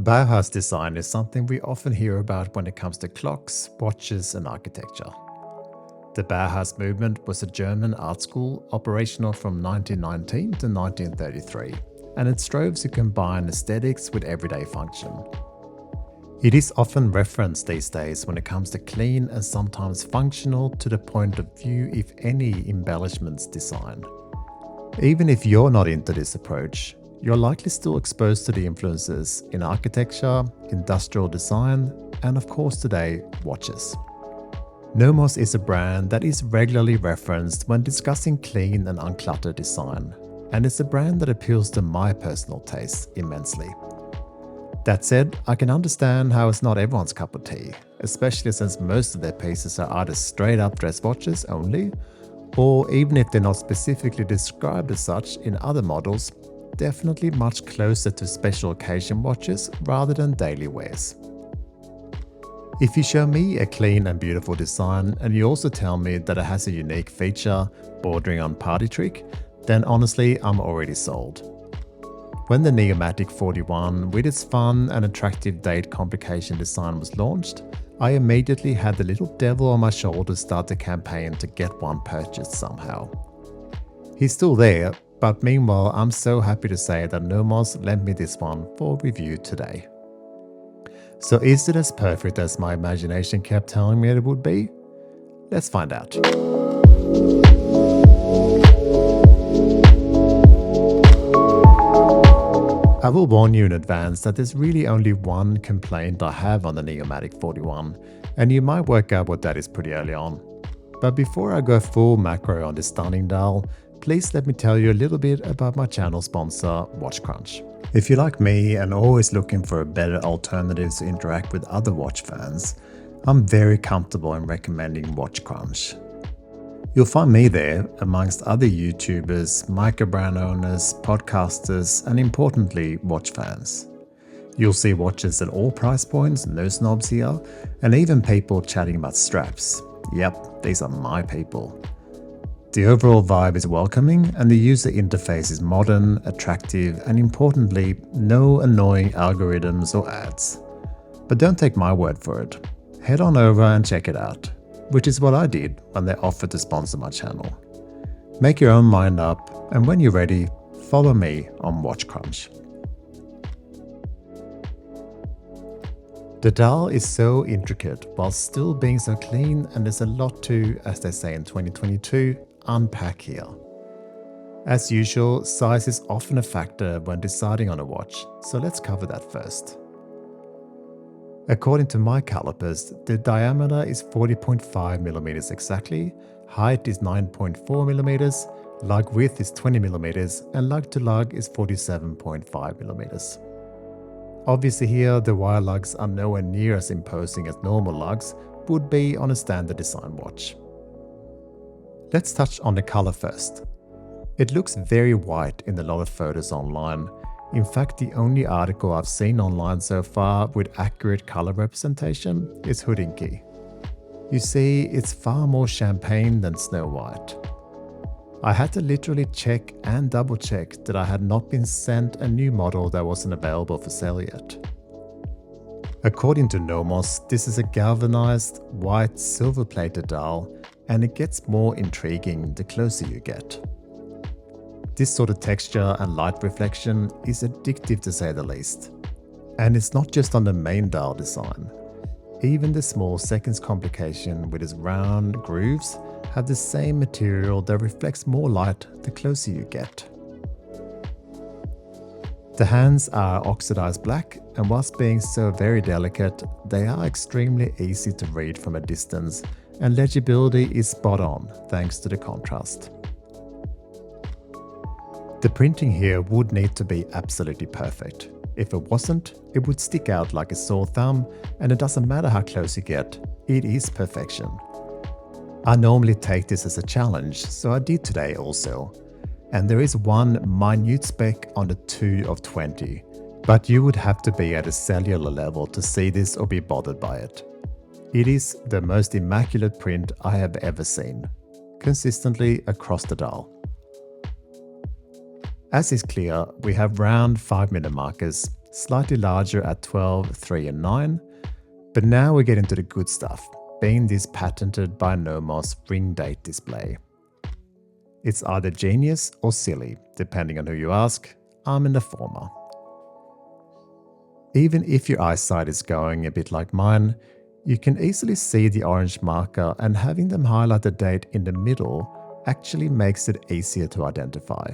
Bauhaus design is something we often hear about when it comes to clocks, watches, and architecture. The Bauhaus movement was a German art school operational from 1919 to 1933, and it strove to combine aesthetics with everyday function. It is often referenced these days when it comes to clean and sometimes functional to the point of view, if any, embellishments design. Even if you're not into this approach, you're likely still exposed to the influences in architecture, industrial design, and of course today, watches. Nomos is a brand that is regularly referenced when discussing clean and uncluttered design, and it's a brand that appeals to my personal taste immensely. That said, I can understand how it's not everyone's cup of tea, especially since most of their pieces are either straight up dress watches only, or even if they're not specifically described as such in other models, definitely much closer to special occasion watches rather than daily wears. If you show me a clean and beautiful design and you also tell me that it has a unique feature bordering on party trick, then honestly I'm already sold. When the Neomatik 41 with its fun and attractive date complication design was launched, I immediately had the little devil on my shoulder start the campaign to get one purchased somehow. He's still there, but meanwhile I'm so happy to say that Nomos lent me this one for review today. So is it as perfect as my imagination kept telling me it would be? Let's find out. I will warn you in advance that there's really only one complaint I have on the Neomatik 41, and you might work out what that is pretty early on. But before I go full macro on this stunning dial, please let me tell you a little bit about my channel sponsor, WatchCrunch. If you're like me and always looking for a better alternative to interact with other watch fans, I'm very comfortable in recommending WatchCrunch. You'll find me there amongst other YouTubers, micro-brand owners, podcasters, and importantly, watch fans. You'll see watches at all price points, no snobs here, and even people chatting about straps. Yep, these are my people. The overall vibe is welcoming and the user interface is modern, attractive, and importantly, no annoying algorithms or ads. But don't take my word for it. Head on over and check it out, which is what I did when they offered to sponsor my channel. Make your own mind up, and when you're ready, follow me on WatchCrunch. The dial is so intricate while still being so clean, and there's a lot to, as they say in 2022, unpack here. As usual, size is often a factor when deciding on a watch, so let's cover that first. According to my calipers, the diameter is 40.5mm exactly, height is 9.4mm, lug width is 20mm, and lug to lug is 47.5mm. Obviously here, the wire lugs are nowhere near as imposing as normal lugs would be on a standard design watch. Let's touch on the color first. It looks very white in a lot of photos online. In fact, the only article I've seen online so far with accurate color representation is Houdinki. You see, it's far more champagne than Snow White. I had to literally check and double check that I had not been sent a new model that wasn't available for sale yet. According to Nomos, this is a galvanized, white, silver-plated dial, and it gets more intriguing the closer you get. This sort of texture and light reflection is addictive to say the least. And it's not just on the main dial design. Even the small seconds complication with its round grooves have the same material that reflects more light the closer you get. The hands are oxidized black, and whilst being so very delicate, they are extremely easy to read from a distance, and legibility is spot on thanks to the contrast. The printing here would need to be absolutely perfect. If it wasn't, it would stick out like a sore thumb, and it doesn't matter how close you get, it is perfection. I normally take this as a challenge, so I did today also. And there is one minute speck on the 2 of 20, but you would have to be at a cellular level to see this or be bothered by it. It is the most immaculate print I have ever seen, consistently across the dial. As is clear, we have round 5-minute markers, slightly larger at 12, 3 and 9, but now we get into the good stuff, being this patented by Nomos ring date display. It's either genius or silly, depending on who you ask. I'm in the former. Even if your eyesight is going a bit like mine, you can easily see the orange marker, and having them highlight the date in the middle actually makes it easier to identify.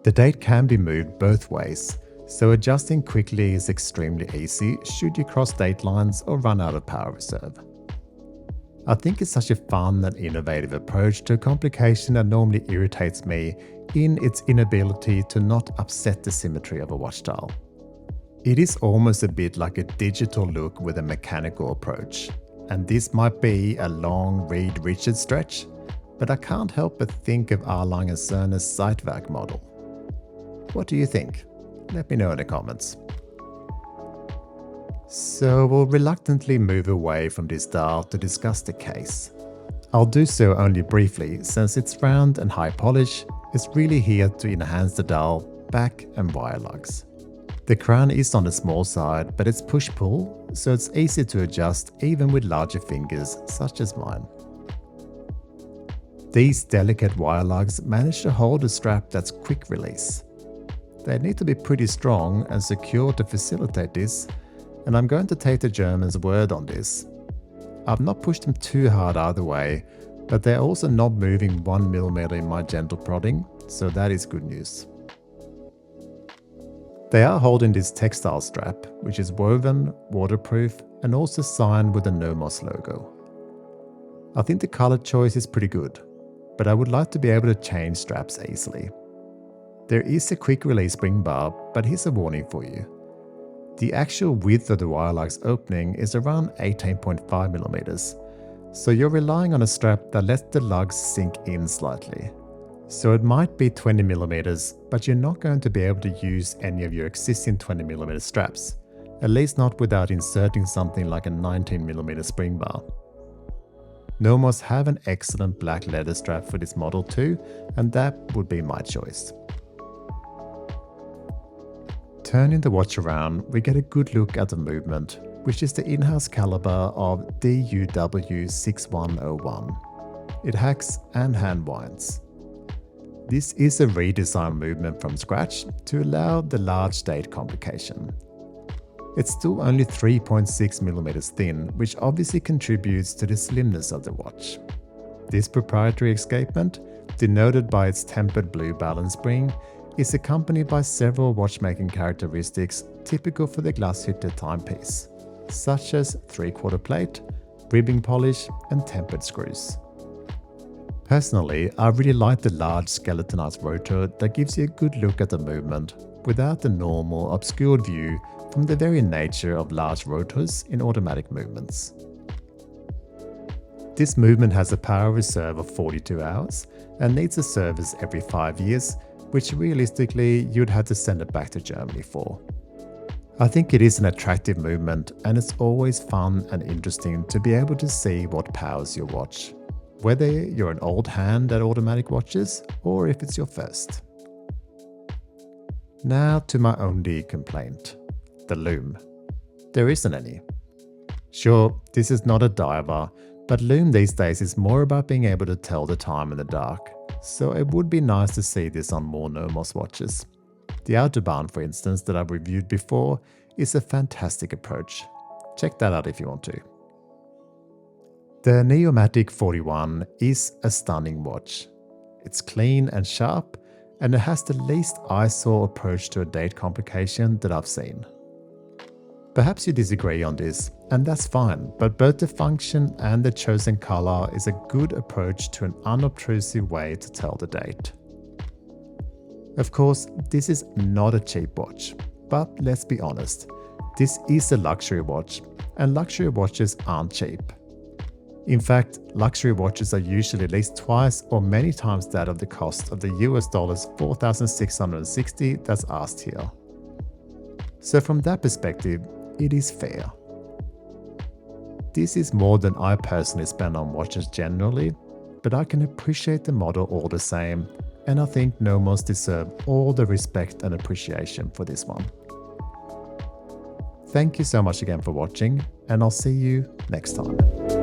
The date can be moved both ways, so adjusting quickly is extremely easy should you cross date lines or run out of power reserve. I think it's such a fun and innovative approach to a complication that normally irritates me in its inability to not upset the symmetry of a watch dial. It is almost a bit like a digital look with a mechanical approach, and this might be a long Reed Richards stretch, but I can't help but think of Erlang & Söhne's Zeitwerk model. What do you think? Let me know in the comments. So we'll reluctantly move away from this dial to discuss the case. I'll do so only briefly, since its round and high polish is really here to enhance the dial, back and wire lugs. The crown is on the small side, but it's push-pull, so it's easy to adjust even with larger fingers such as mine. These delicate wire lugs manage to hold a strap that's quick release. They need to be pretty strong and secure to facilitate this, and I'm going to take the German's word on this. I've not pushed them too hard either way, but they're also not moving 1 mm in my gentle prodding, so that is good news. They are holding this textile strap, which is woven, waterproof, and also signed with the Nomos logo. I think the color choice is pretty good, but I would like to be able to change straps easily. There is a quick release spring bar, but here's a warning for you. The actual width of the wire lugs opening is around 18.5 mm, so you're relying on a strap that lets the lugs sink in slightly. So it might be 20 mm, but you're not going to be able to use any of your existing 20 mm straps, at least not without inserting something like a 19 mm spring bar. Nomos have an excellent black leather strap for this model too, and that would be my choice. Turning the watch around, we get a good look at the movement, which is the in-house caliber of DUW6101. It hacks and hand winds. This is a redesigned movement from scratch to allow the large date complication. It's still only 3.6 mm thin, which obviously contributes to the slimness of the watch. This proprietary escapement, denoted by its tempered blue balance spring, is accompanied by several watchmaking characteristics typical for the glass-hitted timepiece, such as 3/4 plate, ribbing polish, and tempered screws. Personally, I really like the large skeletonized rotor that gives you a good look at the movement without the normal obscured view from the very nature of large rotors in automatic movements. This movement has a power reserve of 42 hours and needs a service every 5 years, which realistically you'd have to send it back to Germany for. I think it is an attractive movement, and it's always fun and interesting to be able to see what powers your watch, whether you're an old hand at automatic watches or if it's your first. Now to my only complaint, the Lume. There isn't any. Sure, this is not a diver, but Lume these days is more about being able to tell the time in the dark, so it would be nice to see this on more Nomos watches. The Autobahn, for instance, that I've reviewed before, is a fantastic approach. Check that out if you want to. The Neomatik 41 is a stunning watch. It's clean and sharp, and it has the least eyesore approach to a date complication that I've seen. Perhaps you disagree on this, and that's fine, but both the function and the chosen color is a good approach to an unobtrusive way to tell the date. Of course, this is not a cheap watch, but let's be honest, this is a luxury watch, and luxury watches aren't cheap. In fact, luxury watches are usually at least twice or many times that of the cost of the $4,660 that's asked here. So from that perspective, it is fair. This is more than I personally spend on watches generally, but I can appreciate the model all the same, and I think Nomos deserve all the respect and appreciation for this one. Thank you so much again for watching, and I'll see you next time.